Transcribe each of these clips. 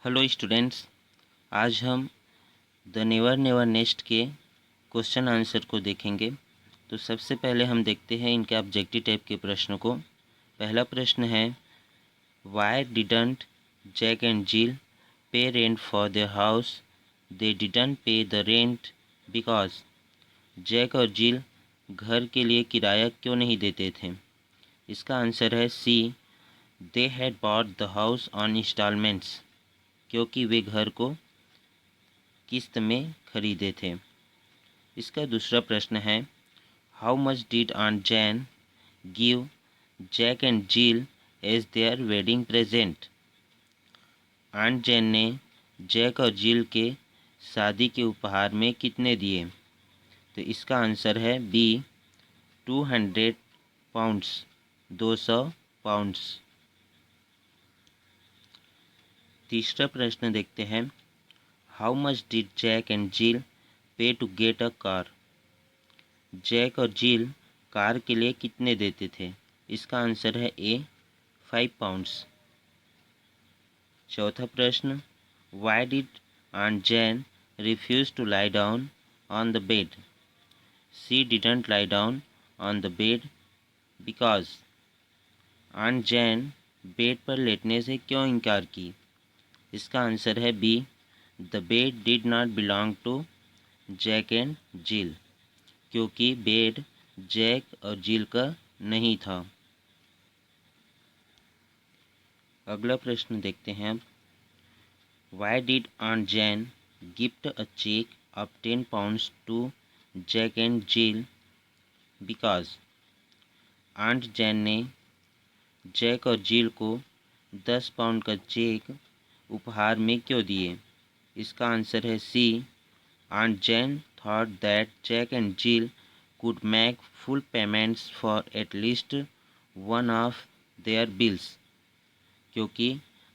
Hello students. आज हम the never never nest के क्वेश्चन आंसर को देखेंगे। तो सबसे पहले हम देखते हैं इनके ऑब्जेक्टिव टाइप के प्रश्नों को। पहला प्रश्न है, Y didn't Jack and Jill पे rent for their house? They didn't पे द रेंट बिकॉज जैक और जिल घर के लिए किराया क्यों नहीं देते थे? इसका आंसर है C, they had bought the house on instalments, क्योंकि वे घर को किस्त में खरीदे थे। इसका दूसरा प्रश्न है, how much did aunt Jane give Jack and Jill as their wedding present? Aunt Jane ने जैक और जिल के शादी के उपहार में कितने दिए? तो इसका आंसर है बी, 200 पाउंड्स, 200 पाउंड्स। तीसरा प्रश्न देखते हैं, how much did Jack and Jill pay to get a car? Jack और जिल कार के लिए कितने देते थे? इसका आंसर है ए, 5 पाउंड्स। चौथा प्रश्न, why did aunt Jane refuse to lie down on the bed? She didn't lie down on the bed because aunt Jane bed पर लेटने से क्यों इनकार की? इसका आंसर है B, the bed did not belong to Jack and Jill, क्योंकि bed Jack और जिल का नहीं था। अगला प्रश्न देखते हैं अब, why did aunt Jane gift a cheque of 10 pounds to Jack and Jill because aunt Jane ने जैक और जिल को 10 पाउंड का चेक उपहार में क्यों दिए? इसका आंसर है C, aunt Jane thought that Jack and Jill could make full payments for at least one of their bills, क्योंकि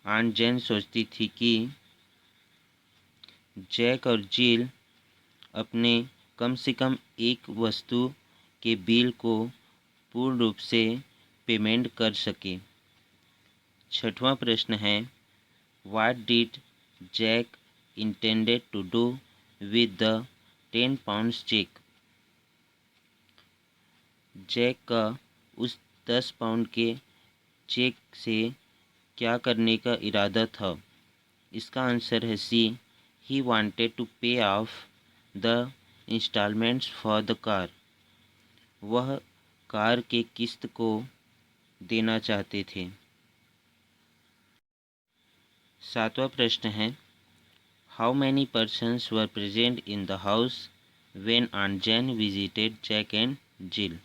आंट जैन सोचती थी कि जैक और जिल अपने कम से कम एक वस्तु के बिल को पूर्ण रूप से पेमेंट कर सके। छठवां प्रश्न है, what did Jack intended to do with the 10 pounds cheque? Jack का उस 10 पाउंड के चेक से क्या करने का इरादा था? इसका आंसर है C, he wanted to pay off the instalments for the car. वह कार के किस्त को देना चाहते थे। सातवां प्रश्न है, how many persons were present in the house when aunt Jane visited Jack and Jill?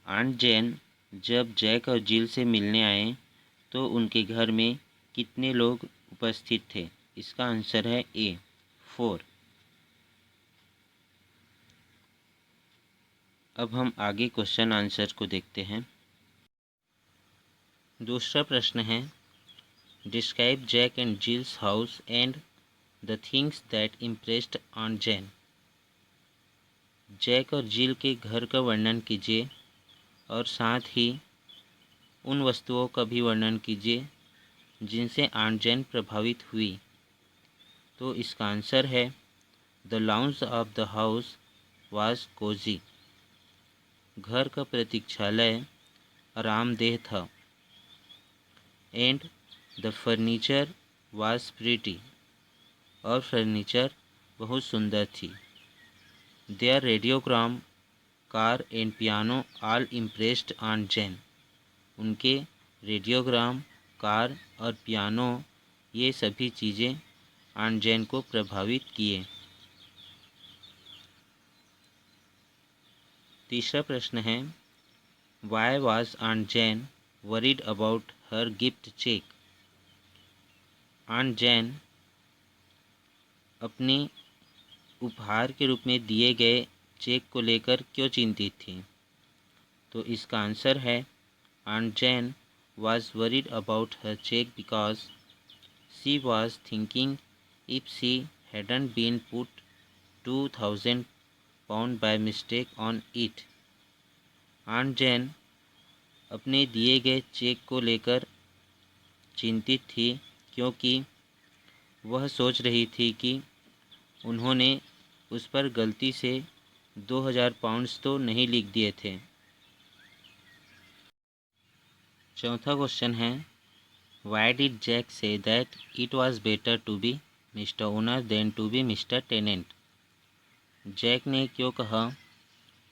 Aunt Jane जब जैक और जिल से मिलने आए तो उनके घर में कितने लोग उपस्थित थे? इसका आंसर है ए, 4। अब हम आगे क्वेश्चन आंसर को देखते हैं। दूसरा प्रश्न है, describe Jack and Jill's house and the things that impressed on Jane. Jack और जिल के घर का वर्णन कीजिए और साथ ही उन वस्तुओं का भी वर्णन कीजिए जिनसे आंट जैन प्रभावित हुई। तो इसका आंसर है, the lounge of the house was cosy. घर का प्रतीक्षालय आरामदेह था। And the furniture was pretty, और फर्नीचर बहुत सुंदर थी। Their radiogram, car and piano all impressed on Jane. उनके रेडियोग्राम, कार और पियानो ये सभी चीज़ें आंट जैन को प्रभावित किए। तीसरा प्रश्न है, why was aunt Jane worried about her gift cheque? Aunt Jane अपने उपहार के रूप में दिए गए चेक को लेकर क्यों चिंतित थी? तो इसका आंसर है, aunt Jane was worried about her check because she was thinking if she hadn't been put 2,000 pound by mistake on it. Aunt Jane अपने दिए गए चेक को लेकर चिंतित थी क्योंकि वह सोच रही थी कि उन्होंने उस पर गलती से 2000 पाउंड्स तो नहीं लिख दिए थे। चौथा क्वेश्चन है, why did Jack say that it was better to be mister owner than to be mister tenant. Jack ने क्यों कहा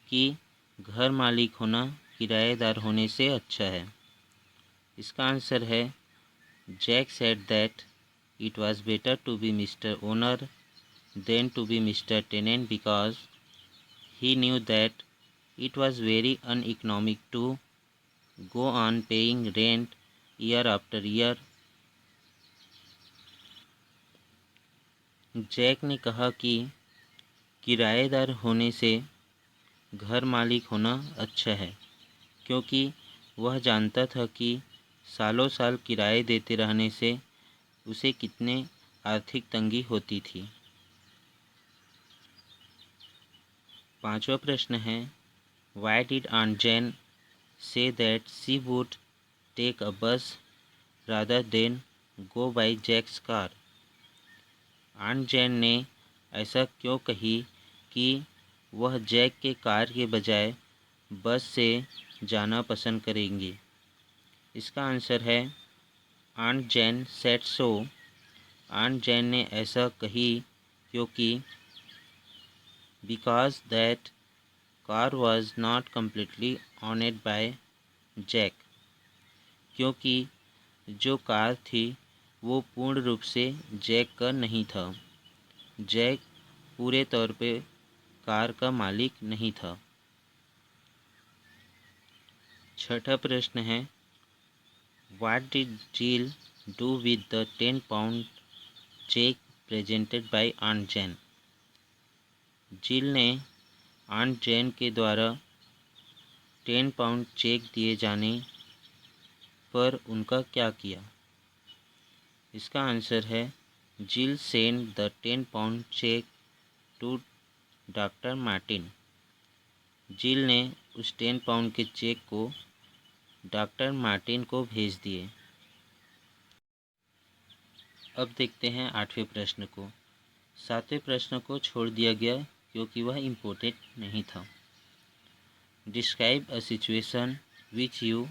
कि घर मालिक होना किराएदार होने से अच्छा है। इसका आंसर है, Jack said that it was better to be mister owner than to be mister tenant because he knew that it was very uneconomic to go on paying rent year after year. Jack ने कहा कि किराएदार होने से घर मालिक होना अच्छा है, क्योंकि वह जानता था कि सालों साल किराए देते रहने से उसे कितने आर्थिक तंगी होती थी। पांचवा प्रश्न है, Why did Aunt Jane say that she would take a bus rather than go by Jack's car? Aunt Jane ने ऐसा क्यों कही कि वह जैक के कार के बजाय बस से जाना पसंद करेंगी। इसका आंसर है, Aunt Jane said so. Aunt Jane ने ऐसा कही क्योंकि because that car was not completely owned by Jack, क्योंकि जो कार थी वो पूर्ण रूप से जैक का नहीं था। जैक पूरे तौर पे कार का मालिक नहीं था। छठा प्रश्न है, What did Jill do with the 10 pound check presented by Aunt Jane? जिल ने आंट जैन के द्वारा 10 पाउंड चेक दिए जाने पर उनका क्या किया। इसका आंसर है, Jill send the 10 pound cheque to doctor Martin. Jill ने उस 10 पाउंड के चेक को डॉक्टर मार्टिन को भेज दिए। अब देखते हैं आठवें प्रश्न को। सातवें प्रश्न को छोड़ दिया गया क्योंकि वह इम्पोर्टेंट नहीं था। Describe a situation which you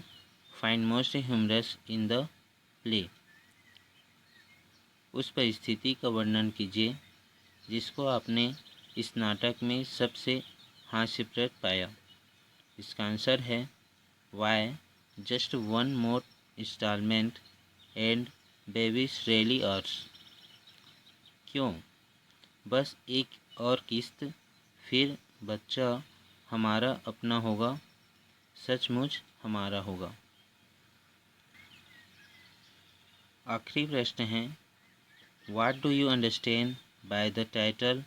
find most humorous in the play. उस परिस्थिति का वर्णन कीजिए जिसको आपने इस नाटक में सबसे हास्यप्रद पाया। इसका आंसर है, why just one more instalment and baby's really ours. क्यों बस एक और किस्त, फिर बच्चा हमारा अपना होगा, सचमुच हमारा होगा। आखिरी प्रश्न है, what do you understand by the title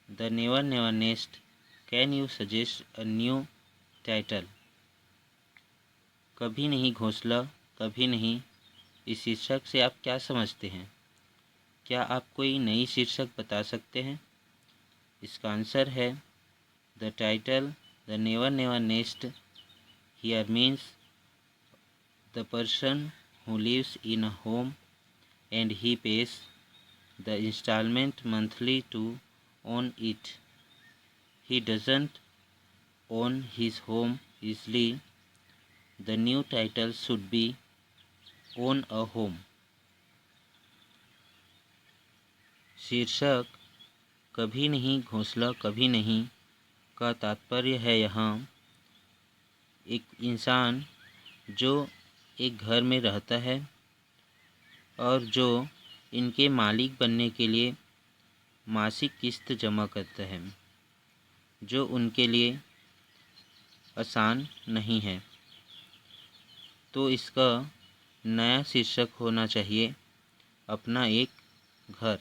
the never never nest? Can you suggest a new title? कभी नहीं घोंसला कभी नहीं, इस शीर्षक से आप क्या समझते हैं? क्या आप कोई नई शीर्षक बता सकते हैं? इसका आंसर है, the title the never never nest here means the person who lives in a home and he pays the installment monthly to own it. He doesn't own his home easily. The new title should be Own a Home. शीर्षक कभी नहीं घोंसला कभी नहीं का तात्पर्य है यहाँ एक इंसान जो एक घर में रहता है और जो इनके मालिक बनने के लिए मासिक किस्त जमा करता है, जो उनके लिए आसान नहीं है। तो इसका नया शीर्षक होना चाहिए अपना एक घर।